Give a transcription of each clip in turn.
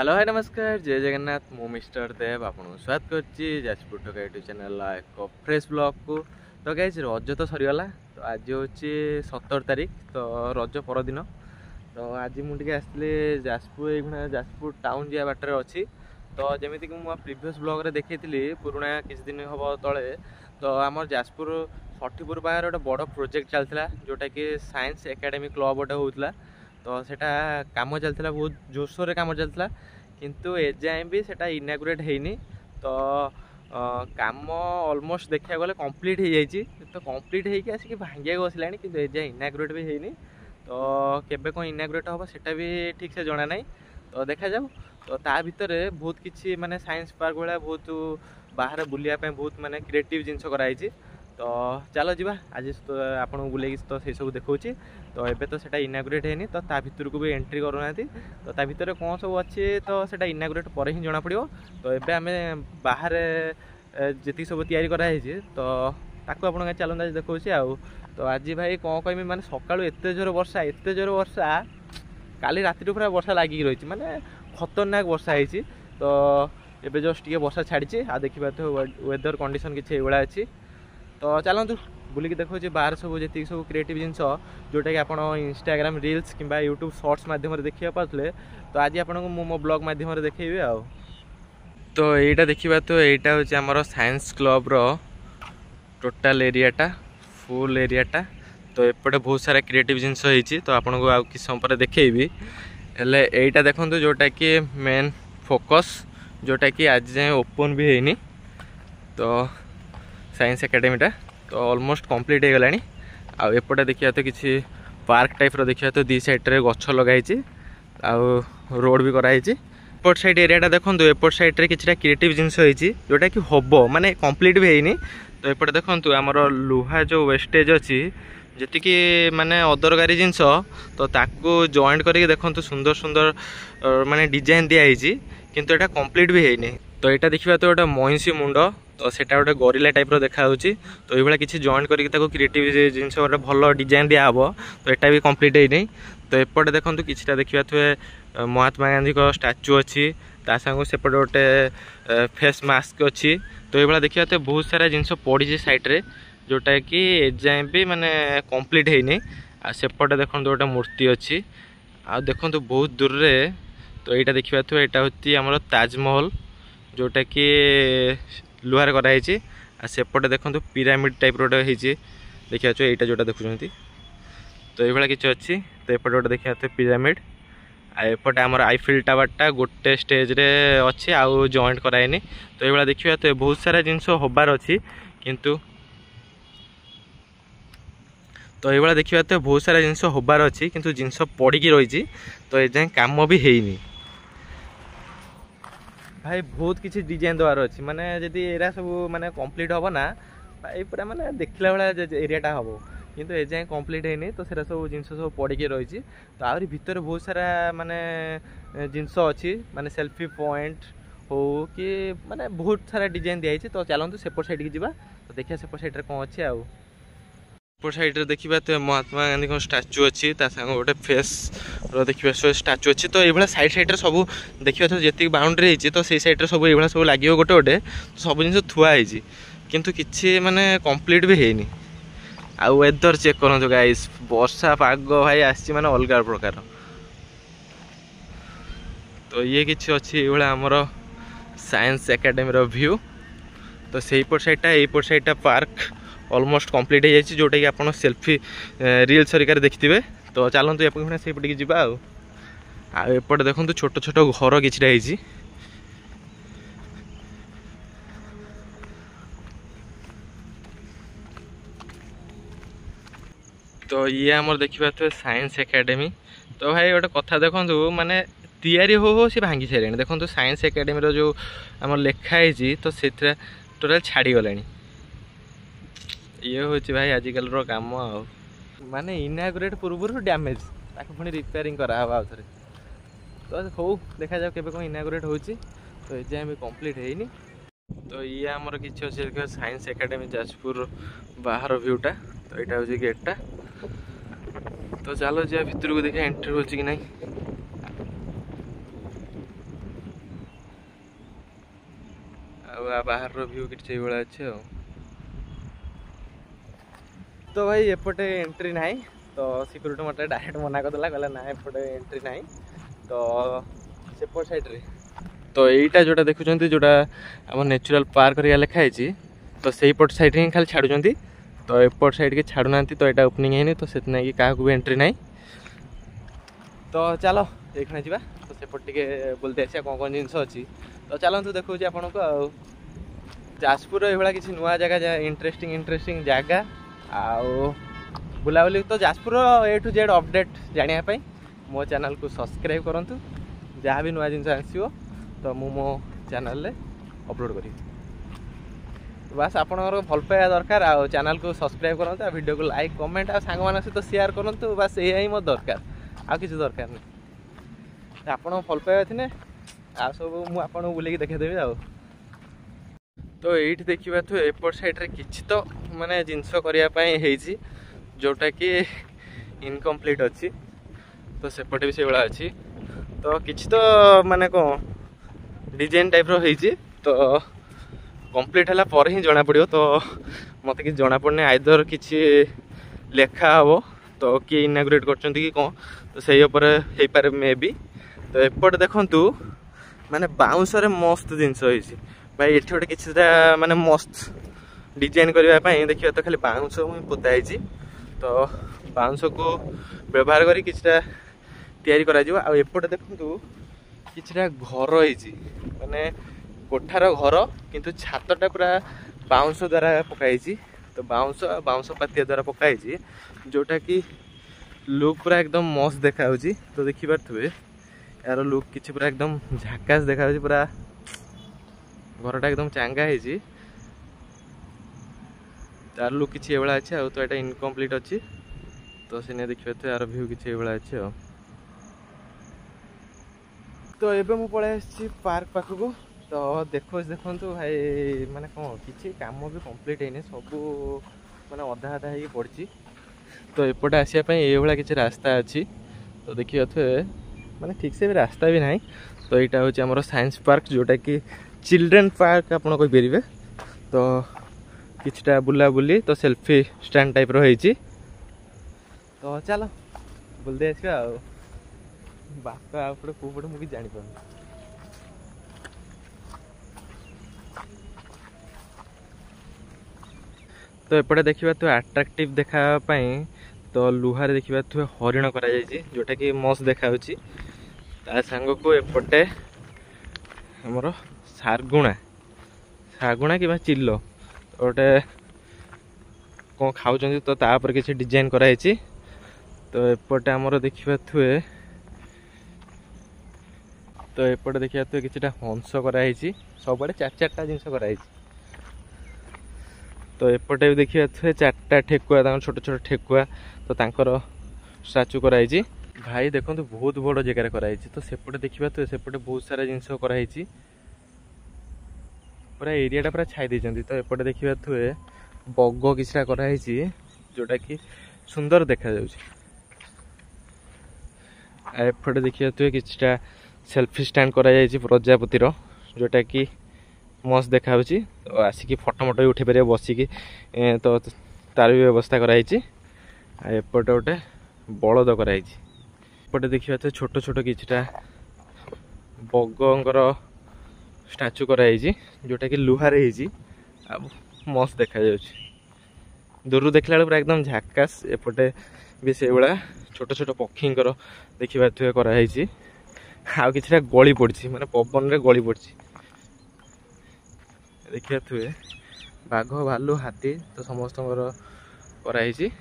Hello hi नमस्कार जय जगन्नाथ मु मिस्टर देव आपको स्वागत करछि जाजपुर टका यूट्यूब चैनल एक फ्रेश ब्लॉग को। तो गाइज रज तो सरीगला तो आज हूँ 17 तारीख तो रज परदिन। तो आज मुझे आसली जाजपुर ये जाजपुर टाउन जा बाटर अच्छी। तो जमीक मुझे प्रीवियस ब्लॉग रे देखी पुराणा किसी दिन हम तले तो आम जाजपुर सठीपुर पाखे गोटे बड़ प्रोजेक्ट चलता जोटा कि साइंस एकेडमी क्लब गोटे होता। तो सेटा काम चलता बहुत जोरसोर काम चलता किंतु एजाए भी सेटा इनागुरेट होनी। तो काम ऑलमोस्ट देखा गले कंप्लीट हो जाइए। तो कंप्लीट होगी आसिक भांगिया बसला कि एजाए इनागुरेट भी होनी। तो केबे कौन इनागुरेट हम सेटा भी ठीक से जना ना। तो देखा जाऊ। तो ता भितर बहुत किसी माने साइंस पार्क भाया बहुत बाहर बुलायापी बहुत माने क्रिएटिव जिनस कराई। तो चलो जी आज आपको बुले तो से सब देखा। तो एबे तो सेटा इनागुरेट है तो ता भितर को भी एंट्री करूना। तो ता भितर कौन सब अच्छे तो सेटा इनागुरेट पर ही जना पड़ो। तो एबे आमे बाहर जी सब तैयारी कराई तो ताको आपन चलता देखा। तो आज भाई कौन कहमी माने सकाळु एते जोर वर्षा काली राति पूरा वर्षा लगिक रही माने खतरनाक वर्षा है। तो एबे जस्ट ये वर्षा छाड़ी आ देखा तो वेदर कंडीशन किसी भाया अच्छी। तो चलतु बुलिक देखो बाहर सब जी सब क्रिएटिव जिनस जोटा कि आप इंस्टाग्राम रील्स कि यूट्यूब शॉर्ट्स मध्यम देखा पाते। तो आज आपको मो ब्लॉग मध्यम देखेबी आ। तो यहीटा देखा तो यहाँ हूँ आमर साइंस क्लब रो टोटाल एरियाटा फुल एरियाटा। तो एपटे बहुत सारा क्रिएटिव जिनस होती। तो आपको आ कि समय पर देखेबी हेले यहीटा देखो जोटा कि मेन फोकस जोटा कि आज जाए ओपन भी होनी। तो साइंस एकेडमीटा तो ऑलमोस्ट कंप्लीट हो गलानी। आउटे देखिए तो किसी पार्क टाइप रो देखिए तो दी साइड रे गछ लगाई रोड भी कराई। एपट साइड एरियाटा देखो एपट साइड रे किछटा क्रिएटिव जिनस होती जोटा कि हबो माने कंप्लीट भी होनी। तो एपटे देखो आमर लुहा जो वेस्टेज अच्छी जी माने अदरकारी जिनस तो ताकू जॉइंट करके देखो सुंदर सुंदर माने डिजाइन दिखाई किंतु एटा कंप्लीट भी होनी। तो यहाँ देखा तो गोटे महिषी मुंड तो सेटा गोटे गोरिला टाइप रो देखा। तो ये किसी जॉइंट करके क्रिएटिव जिनस गोटे भल डिजाइन दिया हे। तो यहाँ भी कंप्लीट होनी। तो एपटे देखो किसी देखा थे महात्मा गांधी को स्टाच्यू अच्छी संग सेपटे गोटे फेस मास्क अच्छी। तो ये देखा तो बहुत सारा जिनस पड़ी साइड रे जोटा कि एजाए भी माने कंप्लीट होनी। सेपटे देखो गोटे मूर्ति अच्छी आ देखो बहुत दूर रे। तो यहाँ देखा तो यहाँ हूँ आमर ताजमहल जोटा कि लुहार कराई। सेपटे देखो पिरामिड टाइप रोटे देखा यहाँ जोटा देखुं। तो ये किसी अच्छी। तो एपटे गोटे देखा तो पिरामिड एपटे आमर आईफिल टावरटा गोटे स्टेज रे अच्छी आउ जॉइंट कराइनी। तो ये देखा तो बहुत सारा जिनस हबार अच्छी किंतु तो ये देखा तो बहुत सारा जिनस हबार अच्छी किंतु जिनस पड़ी रही। तो ये जाए काम भी हैनी भाई बहुत किसी डिजाइन देवार अच्छी माने जदि एरा सब माने कंप्लीट हम ना भाई पूरा माने देखला वाला एरियाटा हम किंतु ए जाए कंप्लीट हैनी। तो सेरा सब जिनस सब पड़ी रही। तो आहरी भितर बहुत सारा माने जिनस अच्छी माने सेल्फी पॉइंट हो कि माने बहुत सारा डिजाइन दिखाई। तो चलतु सेपट साइड की जावा। तो देखिए सेपट साइड कौन अच्छे आ सेपट साइड देखा तो महात्मा गांधी को स्टाच्यू अच्छी संग गोटे फेस रो देखा स्टाच्यू अच्छी। तो ये साइड साइड सब देखा तो जी बाउंड्री होती तो से सैड्रे सब ये सब लगे गोटे गोटे तो सब जिन थुआई किंतु किसी माने कंप्लीट भी हैनी। आ वेदर चेक करूँ गाइस वर्षा पाग भाई आसी माने अलग प्रकार। तो ये किसी अच्छी ये आमर साइंस एकेडमी रो व्यू। तो सेपट साइडटा एपट साइडटा पार्क ऑलमोस्ट कंप्लीट हो जाए जोटा कि आप सेल्फी रील्स हरिकार देखिथे। तो चलतु एपटे से पटे जावा। आएपटे देखो छोट छोट घर किसी। तो ये आमर देखा तो साइंस एकेडमी। तो भाई गोटे कथा देखो माने तैयारी हो सी भांगी सारे देखो साइंस एकेडमी रो जो आमर लिखाई तो से टोटाल छाड़ी गला। ये हूँ भाई आजिकल रो काम माने इनागुरेट पूर्व डैमेज ताको पुणी रिपेयरिंग करा आउ थे। तो हो देखा जाओ केबे कौन इनागुरेट होची। तो ए जाए भी कंप्लीट हैनी। तो ये आमर किसी अच्छे साइंस एकेडमी जाजपुर बाहर व्यूटा। तो यहाँ हूँ गेटा। तो चलो जा भितर को देखा एंट्री हो कि नहीं। बाहर व्यू किसी भाई अच्छे तो भाई एपटे एंट्री ना तो सिक्यूरीटी मत डायरेक्ट मना करदेला कहला ना एपटे एंट्री ना तो सेपट साइड रे तो यहीटा जोटा देखुं जोटा आम नेचुरल पार्क लिखाई तो सहीपट साइड हिं खाली छाड़ुं तो एपट साइड के छाड़ूना तो यहाँ ओपनिंग है तो से क्या भी एंट्री ना तो चलो देखना जा तो सेपट टे बोलते आसा कौन कौन जिनस अच्छी तो चलतु देखा आपन को जाजपुर ये किसी नुआ जगह इंटरेस्टिंग जगह आउ बुलाबुली तो जाजपुर ए टू जेड अपडेट जानापी मो चैनल को सब्सक्राइब करूँ जहाँ भी नुआ जिनस आसो तो मु मो चैनल रे अपलोड करी बस आपनकर भल पाइबा दरकार आ चैनल को सब्सक्राइब करूँ आ वीडियो को लाइक कमेंट आ सांग मान सहित शेयर करूँ बस यही मत दरकार आ किसी दरकार नहीं आप भल पाइबा थिने आ सब मुझे बुलेकी देखदेवी आ तो ये देखा तो एपट साइड रे किछि तो माने जिनस करने जोटा कि इनकम्प्लीट अच्छी तो सेपटे भी से भाया अच्छी तो किछि तो माने कौन डिजाइन टाइप रही तो कंप्लीट है पर ही जना पड़ो तो मत कि जना पड़ने आइदर किछि लेखा हम तो किए इनागुरेट कर कौन तो से हो पारे मे बी तो एपट देखु माने बाउंस मस्त जिनस होती भाई ये गोटे कि माने मस्त डिजाइन करने देखिए तो खाली बाउंस पोताई तो बाउंस को व्यवहार करी एपटे देखु कि घर होती माने कोठार घर किंतु छातटा पूरा बाउंस द्वारा पकाई तो बाउंस पातिया द्वारा पकाई जोटा कि लुक पूरा एकदम मस्त देखा तो देखी पारे यार लुक किसी पूरा एकदम झाकास देखा पूरा घरटा एकदम चांगा है तार लुक किसी अच्छे तो यहाँ इनकम्प्लीट अच्छी तो से देखिए तो यार व्यू किसी अच्छे तो ये मुझे पलि पार्क पाखक तो देखो भाई माने कौन किसी काम भी कंप्लीट है सब माने अधा अधा हो पड़ी तो एपटे आसापी ये किसी रास्ता अच्छी तो देखिए थे माने ठीक से भी रास्ता भी ना तो यहाँ हूँ आम साइंस पार्क जोटा कि चिल्ड्रेन पार्क आप कहींपर तो किछटा बुलाबुली तो सेल्फी स्टैंड टाइप रही तो चलो बुलते आसवा बापा आपटे कौ पटे मुझे जापर तो एपटे देखा तो अट्राक्टिव देखापी तो लुहार देखा तो हरिण कर जोटा कि मस्त देखा सांग को एपटे आमर शागुणा कि चिल्लो गोटे कौन खाऊँ तो तापर किसी डिजाइन कराई तो एपटे आमर देखा थुए तो एपटे देखा तो किसी हंस कराई सब चार चार्टा जिन कराई तो एपटे भी देखा थे चार्टा ठेकुआ छोट छोट ठेकुआ तो तांकर स्टाचू कराई भाई देखो बहुत बड़ जगह कराई तो सेपटे देखा तो सेपटे बहुत सारा जिनस कराई पूरा एरियाटा पूरा छाई देते तो एपटे देखा थे बग किसी कराई जोटा कि सुंदर देखा एपटे देखा थे किसी सेल्फी स्टैंड कराई प्रजापतिर जोटा कि मस्त देखा तो आसिक फटो मटो भी उठे पारे बसिकी तो तार भी व्यवस्था कराई एपटे गोटे बलद कराई एपटे देखा तो छोट छोट किछटा बगर स्टाचू कराई जोटा कि लुहार मस्त देखा दूर देखला पूरा एकदम झाकास एपटे भी से भाया छोट छोट पक्षी देखा थे कराई आ कि गली पड़ी माने पवन रे गली पड़ी देखा थे बाघ भालू हाथी तो समस्त कराई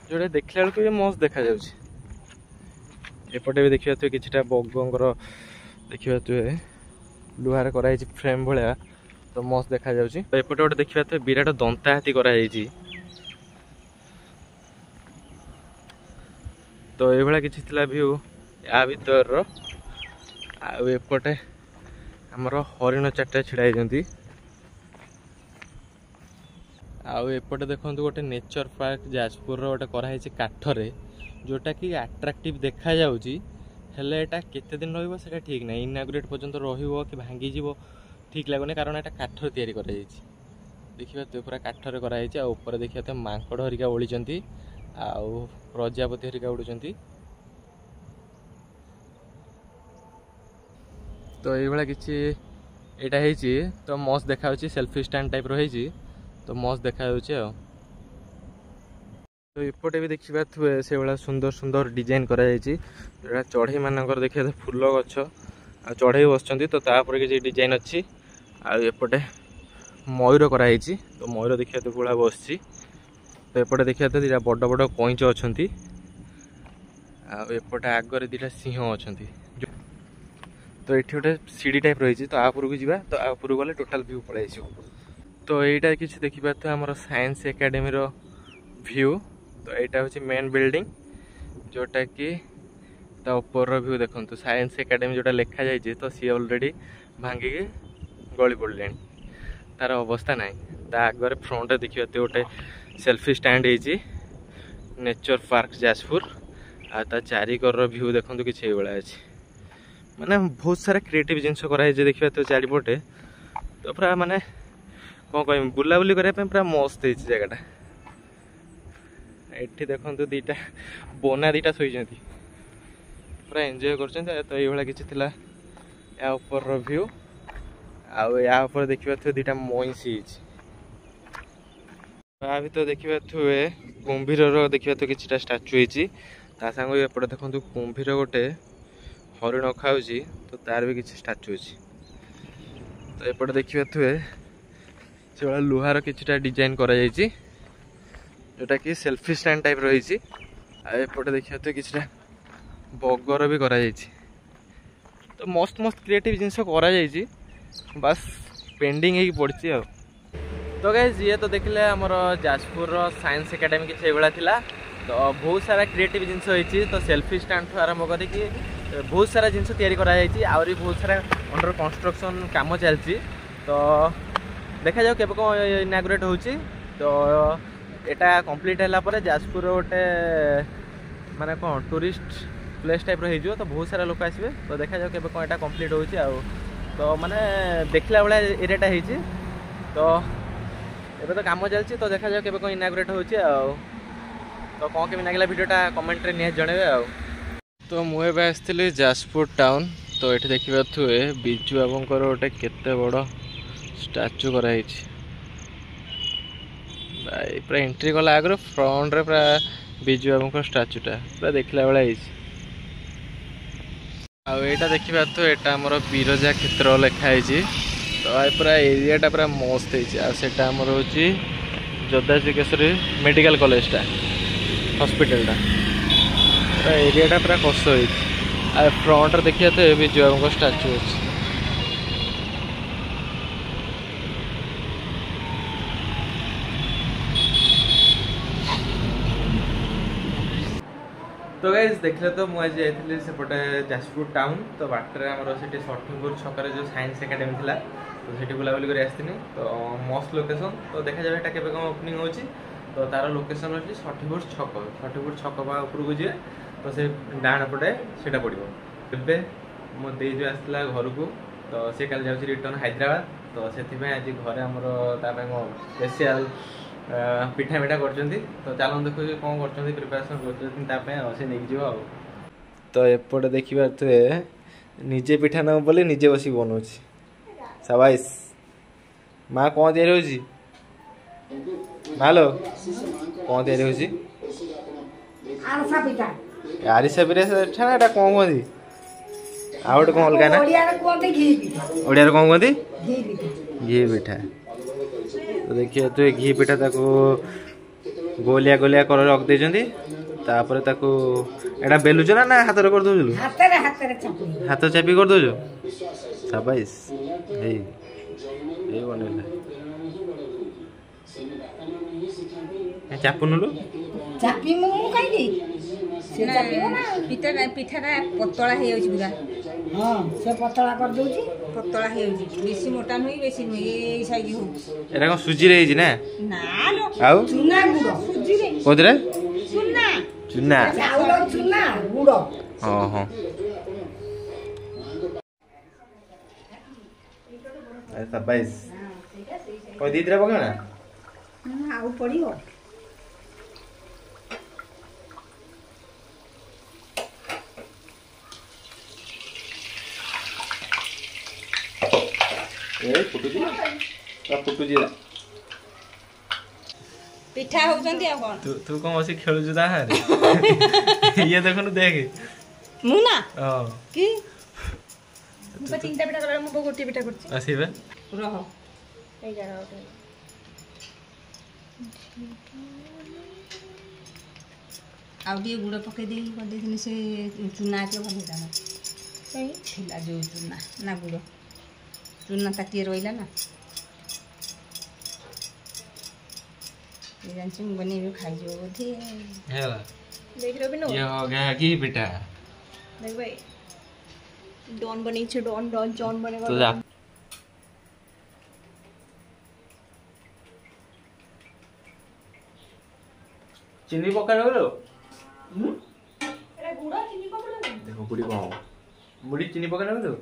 जोटा देखला बेलू भी मस्त देखा एपटे भी देखा थे कि बगर देखा थे लुहार कराई फ्रेम भाया तो मस्त देखा तो एपटे गोटे देखा थे विराट दंता हाथी कराई तो ये किसी व्यू या भर आएपटे आमर हरिण चार्टा छिड़ाई आएपटे देखो गोटे नेचर पार्क जाजपुर गोटे कराई काठरे जोटा कि अट्राक्टिव देखा हेले एटा केते दिन रहिबो सेटा ठीक ना इनागुरेट पर्यंत रहिबो कि भांगी जीवो ठीक लगुनि कारण एटा काठर तैयारी करा जायछि देखिबा तो पूरा काठर करा जायछि आ ऊपर देखिबा तो मांकड़ हरिका उड़िचंती आ प्रजापति हरिका उड़ुचंती तो ये भाला किछि एटा हेछि तो मस्त देखा होछि सेल्फी स्टैंड टाइप रो हेछि तो मस्त देखा होछि आ तो एपटे भी देखिबा थुए से भाला सुंदर सुंदर डिजाइन करा जायछि जेटा चढ़ई मानकर देखिबा तो फूल गछ आ चढ़ई बसचंती तो तापर के जे डिजाइन अछि आ एपटे मयूर करा जायछि तो मयूर देखिबा तो गुळा बसछि तो एपटे देखिबा तो दिटा बड़ बड़ कोइंच अछंती आ एपटे आगर दिटा सिंह अछंती तो ये गोटे सीढ़ी टाइप रही तो आपुर को जीवा तो आपुर गले टोटाल व्यू पड़े तो यहाँ किसी देखिए तो आम साइंस एकेडमी रो व्यू तो यहाँ हूँ मेन बिल्डिंग जोटा कि ऊपर व्यू देखो साइंस एकेडमी जोटा लिखा जाए तो सी ऑलरेडी भांगी गली पड़े तार अवस्था ना आगे फ्रंट देखिए तो गोटे सेल्फी स्टैंड हो नेचर पार्क जाजपुर आ चारिकर व्यू देखो किसी भाया अच्छे माने बहुत सारा क्रिएटिव जिनस कराई देखिए तो चारिपटे तो पूरा माने कौन कह बुलाबुली करने पूरा मस्त है जगह एठी देखो दीटा बोना दीटा शोई पूरा एंजॉय कर तो ये किसी थिला या ऊपर व्यू आ ऊपर देखिए तो दीटा मईसी आ भी तो देखिए थे कुंभीर देखिए तो किसी स्टाच्यू होती सांग एपटे देखो कुंभीर गोटे हरिण खाऊ तो तार भी किसी स्टाच्यू अच्छी तो एपटे देखिए थे से भाया लुहार किसी डिजाइन जोटा कि सेल्फी स्टैंड टाइप रही एपटे देखिए तो किसी बगर भी करा तो मस्त मस्त क्रिएटिव जिनस करा बस पेंडिंग हो पड़ी आ तो गाइस ये तो देखले आमर जाजपुर साइंस एकेडमी किसी भाया तो बहुत सारा क्रिएटिव जिनस होती तो सेल्फी स्टैंड आरंभ करके बहुत सारा जिनस तैयारी कराई आउरी बहुत सारा अंडर कंस्ट्रक्शन काम चलती तो देखा जाओ केबे कौन इनागुरेट होची तो एटा कंप्लीट हैला परे जाजपुर गोटे माने कौन टूरिस्ट प्लेस टाइप रही तो बहुत सारा लोक आसबे तो देखा जाओ केबे कौन एटा कंप्लीट होची आ तो माने देखला वाला एरियाटा होची तो एबे तो काम चलती तो देखा जाओ केबे कौन इनागुरेट होची आ तो कौन केमी लागला वीडियोटा कमेंट रे निहा जणेबे आ तो मुझे आसती जाजपुर टाउन तो ये देखा थे बिजू बाबूंर गोटे केते बड़ स्टाच्यू कराई पूरा एंट्री कला आगे फ्रंट रे पूरा बिजू बाबू स्टाच्यूटा पूरा देखला बेला आईटा देखा तो यहाँ आमर बिरजा क्षेत्र लिखाई तो पूरा एरियाटा पूरा मस्त होटा आमर हूँ जोदाश्री केशरी मेडिकल कॉलेजटा हॉस्पिटलटा एरियाटा पूरा कस हो फ्रंट देखिए तो बिजू बाबू स्टाच्यू अच्छे तो गाइस देखले तो मुझे जाइए सेपटे जाजपुर टाउन तो बाटर आमर से सठिपुर छकरे जो साइंस एकेडमी था तो से बुलाबुली कर तो मस्त लोकेशन तो देखा जाए यहाँ केबे कौन ओपनिंग होची तो तार लोकेशन अच्छी सठिपुर छक उपरको जी तो से डाण पटे से पड़ो ए मो दे जो आसला घर को तो सी कल जाऊँ रिटर्न हैदराबाद तो से आज घरे आमर स्पेशल पिठा मिठा कर तो चलो देखो कौन कर प्रिपेरेसन कर नहीं तो एपटे देखा थे निजे पिठा न बोले निजे बस बनाऊँ सबाइस माँ कौन तैयारी मालो कौन तैयारी आरिसा पिठा ना एटा कौन कहती आ गए कौन अलग ना ओडिया कौन कहती घी पिठा तो देखिए तो घी पिठा ताको गोलिया गोलिया कर रख देछंती तापर ताको एटा बेलुज ना हाथ रे कर दोजु हाथ चापी कर दोजु शाबाश ए बनेला चापुनुलु चापी मु काई से चापी ना पिठाटा पतला हे होची पूरा हां से पतला कर दोची पतला हे होची बेसी मोटा नई बेसी नई ए साइज हो एरा को सुजी रे ना ना लो आउ चुना गुड़ सुजी रे कोदरे चुना चुना चाउल चुना गुड़ हां हां शाबाश और दीदरा पकाना आउ पड़ियो ए फुटुजी पिठा होउछंती आ कोन तू कौन बसी खेलुछु ता रे ये देखनु देख मु ना हां की मु चिंता पिठा करला मु गोटी पिठा करछि आसीबे रह ए जा रह आउ डी गुड़ पके दे कर देथिनि से चूना के भले दाना सही छिला जो चूना ना गुड़ चूना ताटिए रोइला ना ये जानछि मु बनेबे खाइ जो बोधे हेला देख रो बिनो ये हो गया की बेटा देख भाई डॉन बनी छ डॉन डॉन जॉन बनेगा तो जा चीनी पका लो एरा गुड़ा चीनी पकड़ देखो गुड़ी कौन मुड़ी चीनी पका लो